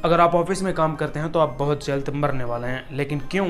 अगर आप ऑफिस में काम करते हैं तो आप बहुत जल्द मरने वाले हैं, लेकिन क्यों,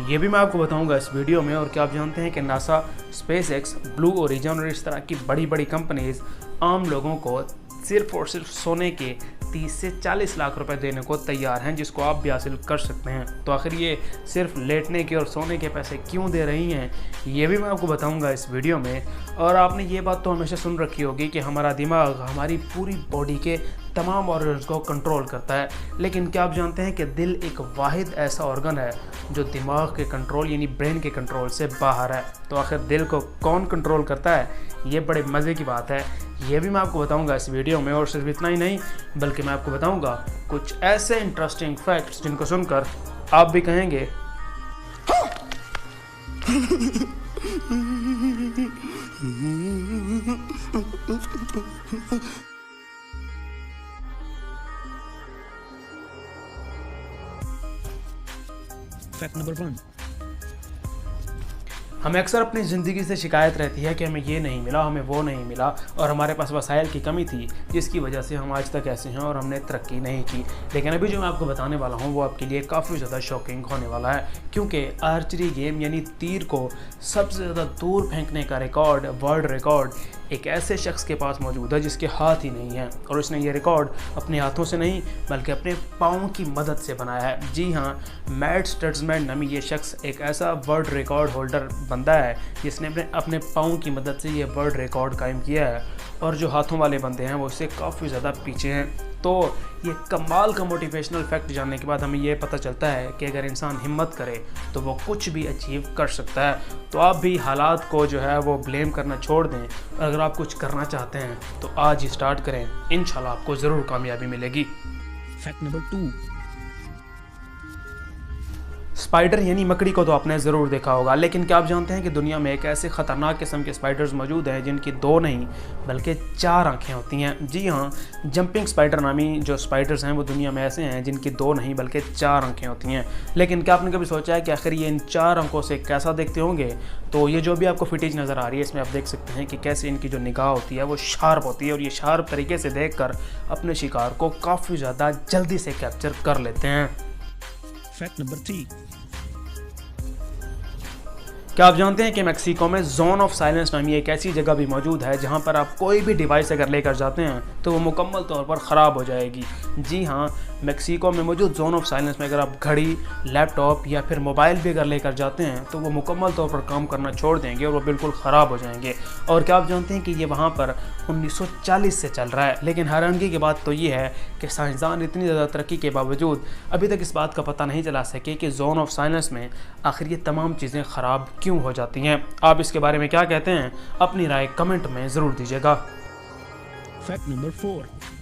ये भी मैं आपको बताऊंगा इस वीडियो में। और क्या आप जानते हैं कि नासा, स्पेसएक्स, ब्लू ओरिजिन और इस तरह की बड़ी बड़ी कंपनीज आम लोगों को सिर्फ और सिर्फ सोने के 30 से 40 लाख रुपए देने को तैयार हैं, जिसको आप भी हासिल कर सकते हैं। तो आखिर ये सिर्फ लेटने के और सोने के पैसे क्यों दे रही हैं, ये भी मैं आपको बताऊंगा इस वीडियो में। और आपने ये बात तो हमेशा सुन रखी होगी कि हमारा दिमाग हमारी पूरी बॉडी के तमाम ऑर्गन्स को कंट्रोल करता है, लेकिन क्या आप जानते हैं कि दिल एक वाहिद ऐसा ऑर्गन है जो दिमाग के कंट्रोल यानी ब्रेन के कंट्रोल से बाहर है। तो आखिर दिल को कौन कंट्रोल करता है, ये बड़े मज़े की बात है। ये भी मैं आपको बताऊंगा इस वीडियो में। और सिर्फ इतना ही नहीं, बल्कि मैं आपको बताऊंगा कुछ ऐसे इंटरेस्टिंग फैक्ट्स जिनको सुनकर आप भी कहेंगे फैक्ट नंबर 1। हमें अक्सर अपनी ज़िंदगी से शिकायत रहती है कि हमें ये नहीं मिला, हमें वो नहीं मिला, और हमारे पास वसाइल की कमी थी जिसकी वजह से हम आज तक ऐसे हैं और हमने तरक्की नहीं की। लेकिन अभी जो मैं आपको बताने वाला हूँ वो आपके लिए काफ़ी ज़्यादा शॉकिंग होने वाला है, क्योंकि आर्चरी गेम यानी तीर को सबसे ज़्यादा दूर फेंकने का रिकॉर्ड, वर्ल्ड रिकॉर्ड, एक ऐसे शख्स के पास मौजूद है जिसके हाथ ही नहीं है। और उसने ये रिकॉर्ड अपने हाथों से नहीं बल्कि अपने पाँव की मदद से बनाया है। जी हाँ, मैट स्टट्समैन नामी ये शख्स एक ऐसा वर्ल्ड रिकॉर्ड होल्डर बंदा है जिसने अपने पाँव की मदद से ये वर्ल्ड रिकॉर्ड कायम किया है। और जो हाथों वाले बंदे हैं वो इससे काफ़ी ज़्यादा पीछे हैं। तो ये कमाल का मोटिवेशनल फैक्ट जानने के बाद हमें ये पता चलता है कि अगर इंसान हिम्मत करे तो वो कुछ भी अचीव कर सकता है। तो आप भी हालात को जो है वो ब्लेम करना छोड़ दें, और अगर आप कुछ करना चाहते हैं तो आज ही स्टार्ट करें, इंशाल्लाह आपको ज़रूर कामयाबी मिलेगी। Fact number 2। स्पाइडर यानी मकड़ी को तो आपने ज़रूर देखा होगा, लेकिन क्या आप जानते हैं कि दुनिया में एक ऐसे ख़तरनाक किस्म के स्पाइडर्स मौजूद हैं जिनकी 2 नहीं बल्कि 4 आँखें होती हैं। जी हाँ, जंपिंग स्पाइडर नामी जो स्पाइडर्स हैं वो दुनिया में ऐसे हैं जिनकी 2 नहीं बल्कि 4 आँखें होती हैं। लेकिन क्या आपने कभी सोचा है कि आखिर ये इन 4 आँखों से कैसा देखते होंगे? तो ये जो भी आपको फुटेज नज़र आ रही है इसमें आप देख सकते हैं कि कैसे इनकी जो निगाह होती है वो शार्प होती है, और ये शार्प तरीके से देखकर अपने शिकार को काफ़ी ज़्यादा जल्दी से कैप्चर कर लेते हैं। Fact number 3। क्या आप जानते हैं कि मेक्सिको में जोन ऑफ साइलेंस नामी एक ऐसी जगह भी मौजूद है जहां पर आप कोई भी डिवाइस अगर लेकर जाते हैं तो वो मुकम्मल तौर पर ख़राब हो जाएगी। जी हाँ, मेक्सिको में मौजूद जोन ऑफ साइलेंस में अगर आप घड़ी, लैपटॉप या फिर मोबाइल भी अगर लेकर जाते हैं तो वो मुकम्मल तौर पर काम करना छोड़ देंगे और वो बिल्कुल ख़राब हो जाएंगे। और क्या आप जानते हैं कि ये वहाँ पर 1940 से चल रहा है। लेकिन हैरानगी की बात तो ये है कि साइंसदान इतनी ज़्यादा तरक्की के बावजूद अभी तक इस बात का पता नहीं चला सके कि जोन ऑफ साइलेंस में आखिर ये तमाम चीज़ें ख़राब क्यों हो जाती हैं। आप इसके बारे में क्या कहते हैं? अपनी राय कमेंट में ज़रूर दीजिएगा। Fact number 4।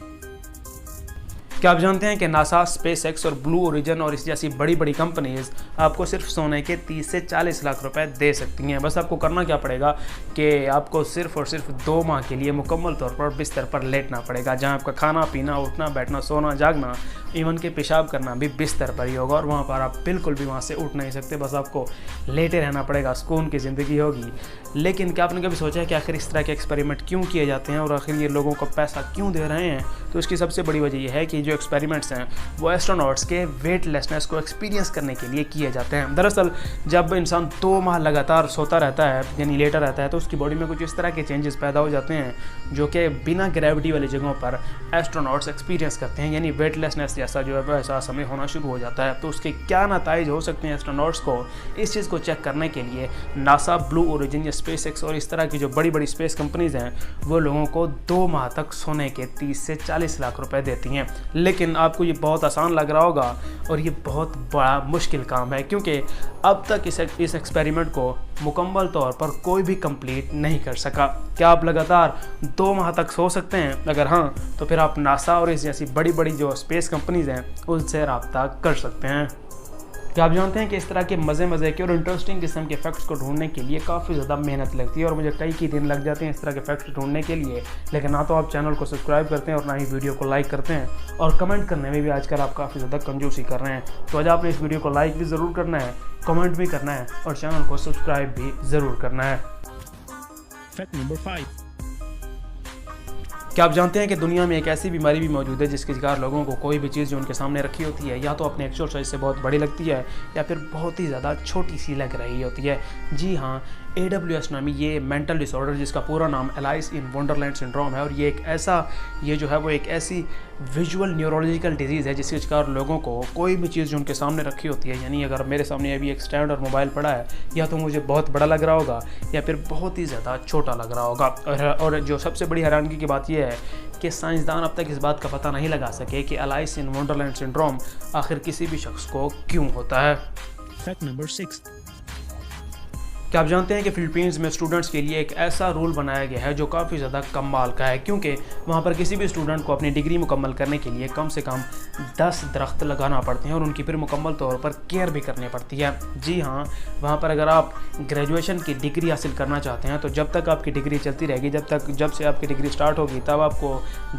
क्या आप जानते हैं कि नासा, स्पेसएक्स और ब्लू ओरिजिन और इस जैसी बड़ी बड़ी कंपनीज आपको सिर्फ सोने के 30 से 40 लाख रुपए दे सकती हैं। बस आपको करना क्या पड़ेगा कि आपको सिर्फ और सिर्फ 2 माह के लिए मुकम्मल तौर पर बिस्तर पर लेटना पड़ेगा, जहां आपका खाना पीना, उठना बैठना, सोना जागना, इवन के पेशाब करना भी बिस्तर पर ही होगा। और वहाँ पर आप बिल्कुल भी वहाँ से उठ नहीं सकते, बस आपको लेटे रहना पड़ेगा, सुकून की ज़िंदगी होगी। लेकिन क्या आपने कभी सोचा है कि आखिर इस तरह के एक्सपेरिमेंट क्यों किए जाते हैं और आखिर ये लोगों को पैसा क्यों दे रहे हैं? तो इसकी सबसे बड़ी वजह यह है कि जो एक्सपेरिमेंट्स हैं वो एस्ट्रोनॉट्स के वेटलेसनेस को एक्सपीरियंस करने के लिए किए जाते हैं। दरअसल जब इंसान 2 माह लगातार सोता रहता है यानी लेटा रहता है तो उसकी बॉडी में कुछ इस तरह के चेंजेस पैदा हो जाते हैं जो कि बिना ग्रेविटी वाली जगहों पर एस्ट्रोनॉट्स एक्सपीरियंस करते हैं, यानी वेटलेसनेस जैसा जो है वो एहसास हमें होना शुरू हो जाता है। तो उसके क्या नताइज हो सकते हैं एस्ट्रोनॉट्स को, इस चीज़ को चेक करने के लिए नासा, ब्लू ओरिजिन या स्पेसएक्स और इस तरह की जो बड़ी बड़ी स्पेस कंपनीज हैं वो लोगों को 2 माह तक सोने के 30 से 40 लाख रुपए देती हैं। लेकिन आपको ये बहुत आसान लग रहा होगा और ये बहुत बड़ा मुश्किल काम है, क्योंकि अब तक इस एक्सपेरिमेंट को मुकम्मल तौर पर कोई भी कंप्लीट नहीं कर सका। क्या आप लगातार 2 माह तक सो सकते हैं? अगर हाँ, तो फिर आप नासा और इस जैसी बड़ी बड़ी जो स्पेस कंपनीज हैं उनसे रब्ता कर सकते हैं। क्या आप जानते हैं कि इस तरह के मज़े के और इंटरेस्टिंग किस्म के फैक्ट्स को ढूंढने के लिए काफ़ी ज़्यादा मेहनत लगती है और मुझे कई दिन लग जाते हैं इस तरह के फैक्ट्स ढूंढने के लिए। लेकिन ना तो आप चैनल को सब्सक्राइब करते हैं और ना ही वीडियो को लाइक करते हैं, और कमेंट करने में भी आजकल आप काफ़ी ज़्यादा कंजूसी कर रहे हैं। तो आज आपने इस वीडियो को लाइक भी ज़रूर करना है, कमेंट भी करना है और चैनल को सब्सक्राइब भी ज़रूर करना है। Fact number 5। क्या आप जानते हैं कि दुनिया में एक ऐसी बीमारी भी मौजूद है जिसके शिकार लोगों को कोई भी चीज़ जो उनके सामने रखी होती है या तो अपने एक्चुअल साइज से बहुत बड़ी लगती है या फिर बहुत ही ज़्यादा छोटी सी लग रही होती है। जी हाँ, AWS नामी ये मेंटल डिसऑर्डर जिसका पूरा नाम एलाइस इन वंडरलैंड सिंड्रोम है, और ये जो है वो एक ऐसी विजुअल न्यूरोलॉजिकल डिजीज़ है जिसके शिकार लोगों को कोई भी चीज़ जो उनके सामने रखी होती है, यानी अगर मेरे सामने अभी एक स्टैंड और मोबाइल पड़ा है, या तो मुझे बहुत बड़ा लग रहा होगा या फिर बहुत ही ज़्यादा छोटा लग रहा होगा। और जो सबसे बड़ी हैरानगी की बात यह है कि साइंसदान अब तक इस बात का पता नहीं लगा सके कि एलाइस इन वंडरलैंड सिंड्रोम आखिर किसी भी शख्स को क्यों होता है। Fact number 6. क्या आप जानते हैं कि फ़िलीपींस में स्टूडेंट्स के लिए एक ऐसा रूल बनाया गया है जो काफ़ी ज़्यादा कमाल का है, क्योंकि वहाँ पर किसी भी स्टूडेंट को अपनी डिग्री मुकम्मल करने के लिए कम से कम 10 दरख्त लगाना पड़ते हैं और उनकी फिर मुकम्मल तौर पर केयर भी करनी पड़ती है। जी हाँ, वहाँ पर अगर आप ग्रेजुएशन की डिग्री हासिल करना चाहते हैं तो जब तक आपकी डिग्री चलती रहेगी, जब से आपकी डिग्री स्टार्ट होगी तब आपको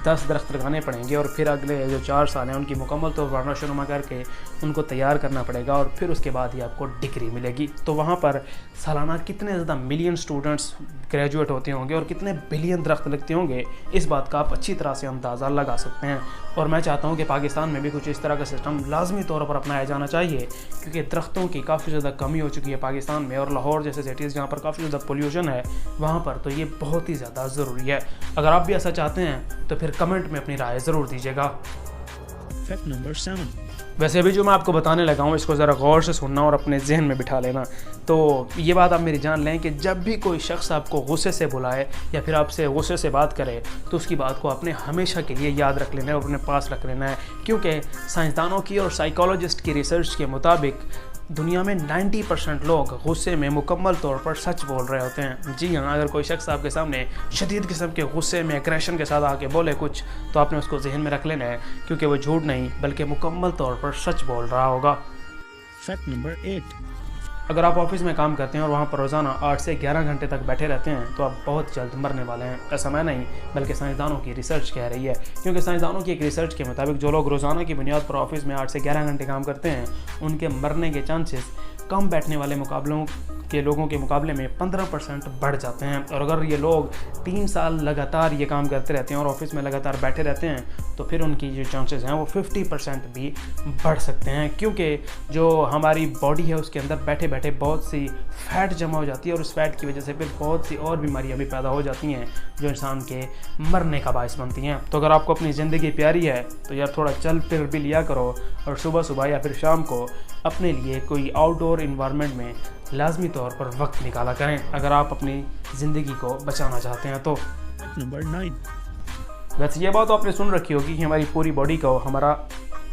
10 दरख्त लगाने पड़ेंगे और फिर अगले जो 4 साल हैं उनकी मुकम्मल तौर पर आमदोशुमारी करके उनको तैयार करना पड़ेगा और फिर उसके बाद ही आपको डिग्री मिलेगी। तो वहाँ पर सालाना कितने ज़्यादा मिलियन स्टूडेंट्स ग्रेजुएट होते होंगे और कितने बिलियन दरख्त लगते होंगे, इस बात का आप अच्छी तरह से अंदाज़ा लगा सकते हैं। और मैं चाहता हूँ कि पाकिस्तान में भी कुछ इस तरह का सिस्टम लाजमी तौर पर अपनाया जाना चाहिए, क्योंकि दरख्तों की काफ़ी ज़्यादा कमी हो चुकी है पाकिस्तान में, और लाहौर जैसे सिटीज़ जहाँ पर काफ़ी ज़्यादा पोल्यूशन है वहाँ पर तो ये बहुत ही ज़्यादा ज़रूरी है। अगर आप भी ऐसा चाहते हैं तो फिर कमेंट में अपनी राय ज़रूर दीजिएगा। Fact number 7. वैसे अभी जो मैं आपको बताने लगा हूँ इसको ज़रा गौर से सुनना और अपने जहन में बिठा लेना। तो ये बात आप मेरी जान लें कि जब भी कोई शख्स आपको गुस्से से बुलाए या फिर आपसे गुस्से से बात करे तो उसकी बात को आपने हमेशा के लिए याद रख लेना है और अपने पास रख लेना है, क्योंकि साइंसदानों की और साइकोलॉजिस्ट की रिसर्च के मुताबिक दुनिया में 90% लोग गुस्से में मुकम्मल तौर पर सच बोल रहे होते हैं। जी हाँ, अगर कोई शख्स आपके सामने शदीद किस्म के गुस्से में एग्रेशन के साथ आके बोले कुछ, तो आपने उसको जहन में रख लेना है, क्योंकि वो झूठ नहीं बल्कि मुकम्मल तौर पर सच बोल रहा होगा। Fact number 8. अगर आप ऑफिस में काम करते हैं और वहाँ पर रोज़ाना 8 से 11 घंटे तक बैठे रहते हैं तो आप बहुत जल्द मरने वाले हैं। ऐसा मैं नहीं बल्कि साइंसदानों की रिसर्च कह रही है, क्योंकि साइंसदानों की एक रिसर्च के मुताबिक जो लोग रोज़ाना की बुनियाद पर ऑफिस में 8 से 11 घंटे काम करते हैं उनके मरने के चांसेस कम बैठने वाले लोगों के मुकाबले में 15% बढ़ जाते हैं। और अगर ये लोग 3 साल लगातार ये काम करते रहते हैं और ऑफिस में लगातार बैठे रहते हैं तो फिर उनकी जो चांसेस हैं वो 50% भी बढ़ सकते हैं, क्योंकि जो हमारी बॉडी है उसके अंदर बैठे बैठे बहुत सी फ़ैट जमा हो जाती है और उस फैट की वजह से फिर बहुत सी और बीमारियां भी पैदा हो जाती हैं जो इंसान के मरने का बायस बनती हैं। तो अगर आपको अपनी ज़िंदगी प्यारी है तो यार थोड़ा चल फिर भी लिया करो, और सुबह सुबह या फिर शाम को अपने लिए कोई आउटडोर इन्वायरमेंट में लाजमी तौर पर वक्त निकाला करें अगर आप अपनी ज़िंदगी को बचाना चाहते हैं तो। Fact number 9. वैसे ये बात तो आपने सुन रखी होगी कि हमारी पूरी बॉडी को हमारा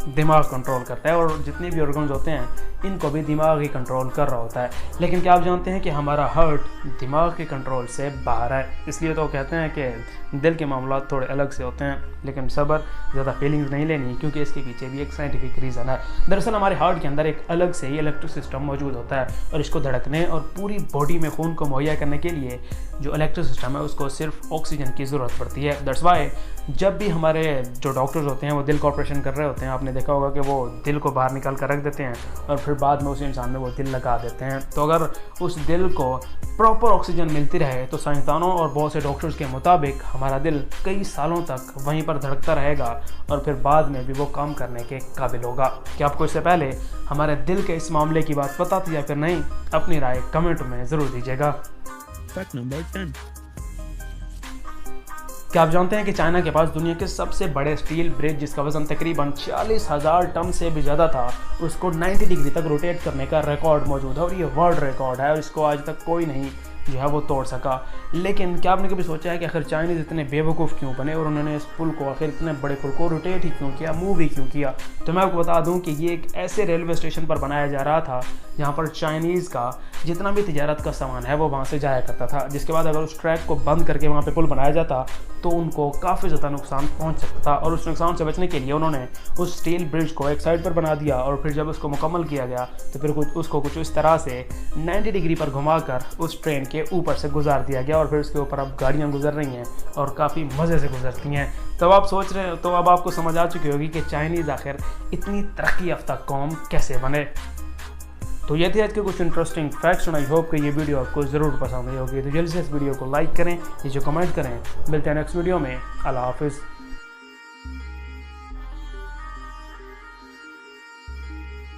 दिमाग कंट्रोल करता है और जितने भी ऑर्गन्स होते हैं इनको भी दिमाग ही कंट्रोल कर रहा होता है। लेकिन क्या आप जानते हैं कि हमारा हार्ट दिमाग के कंट्रोल से बाहर है। इसलिए तो कहते हैं कि दिल के मामला थोड़े अलग से होते हैं, लेकिन सब्र, ज़्यादा फीलिंग्स नहीं लेनी, क्योंकि इसके पीछे भी एक साइंटिफिक रीज़न है। दरअसल हमारे हार्ट के अंदर एक अलग से ही इलेक्ट्रिक सिस्टम मौजूद होता है और इसको धड़कने और पूरी बॉडी में खून को मुहैया करने के लिए जो इलेक्ट्रिक सिस्टम है उसको सिर्फ ऑक्सीजन की ज़रूरत पड़ती है। दैट्स वाई जब भी हमारे जो डॉक्टर्स होते हैं वो दिल का ऑपरेशन कर रहे होते हैं, आपने देखा होगा कि वो दिल को बाहर निकाल कर रख देते हैं और फिर बाद में उस इंसान में वो दिल लगा देते हैं। तो अगर उस दिल को प्रॉपर ऑक्सीजन मिलती रहे तो साइंसदानों और बहुत से डॉक्टर्स के मुताबिक हमारा दिल कई सालों तक वहीं पर धड़कता रहेगा और फिर बाद में भी वो काम करने के काबिल होगा। क्या आपको इससे पहले हमारे दिल के इस मामले की बात पता थी या फिर नहीं? अपनी राय कमेंट में ज़रूर दीजिएगा। Fact number 10. क्या आप जानते हैं कि चाइना के पास दुनिया के सबसे बड़े स्टील ब्रिज जिसका वजन तकरीबन 40,000 टन से भी ज़्यादा था, उसको 90 डिग्री तक रोटेट करने का रिकॉर्ड मौजूद है और ये वर्ल्ड रिकॉर्ड है और इसको आज तक कोई नहीं जो है वो तोड़ सका। लेकिन क्या आपने कभी सोचा है कि आखिर चाइनीज़ इतने बेवकूफ़ क्यों बने और उन्होंने इस पुल को आखिर इतने बड़े पुल को रोटेट ही क्यों किया, मूव ही क्यों किया? तो मैं आपको बता दूं कि ये एक ऐसे रेलवे स्टेशन पर बनाया जा रहा था जहाँ पर चाइनीज़ का जितना भी तिजारत का सामान है वो वहाँ से जाया करता था, जिसके बाद अगर उस ट्रैक को बंद करके वहाँ पे पुल बनाया जाता तो उनको काफ़ी ज़्यादा नुकसान पहुँच सकता था। और उस नुकसान से बचने के लिए उन्होंने उस स्टील ब्रिज को एक साइड पर बना दिया और फिर जब उसको मुकम्मल किया गया तो फिर उसको कुछ इस तरह से 90 डिग्री पर घुमाकर उस ट्रेन के ऊपर से गुजार दिया गया और फिर उसके ऊपर अब गाड़ियाँ गुजर रही हैं और काफ़ी मज़े से गुजरती हैं। तब आप सोच रहे हो, तो अब आपको समझ आ चुकी होगी कि चाइनीज़ आखिर इतनी तरक्की याफ्ता कौम कैसे बने। तो ये थे आज के कुछ इंटरेस्टिंग फैक्ट्स और आई होप कि ये वीडियो आपको ज़रूर पसंद आई होगी। तो जल्दी से इस वीडियो को लाइक करें, नीचे कमेंट करें। मिलते हैं नेक्स्ट वीडियो में। अल्लाह हाफिज़।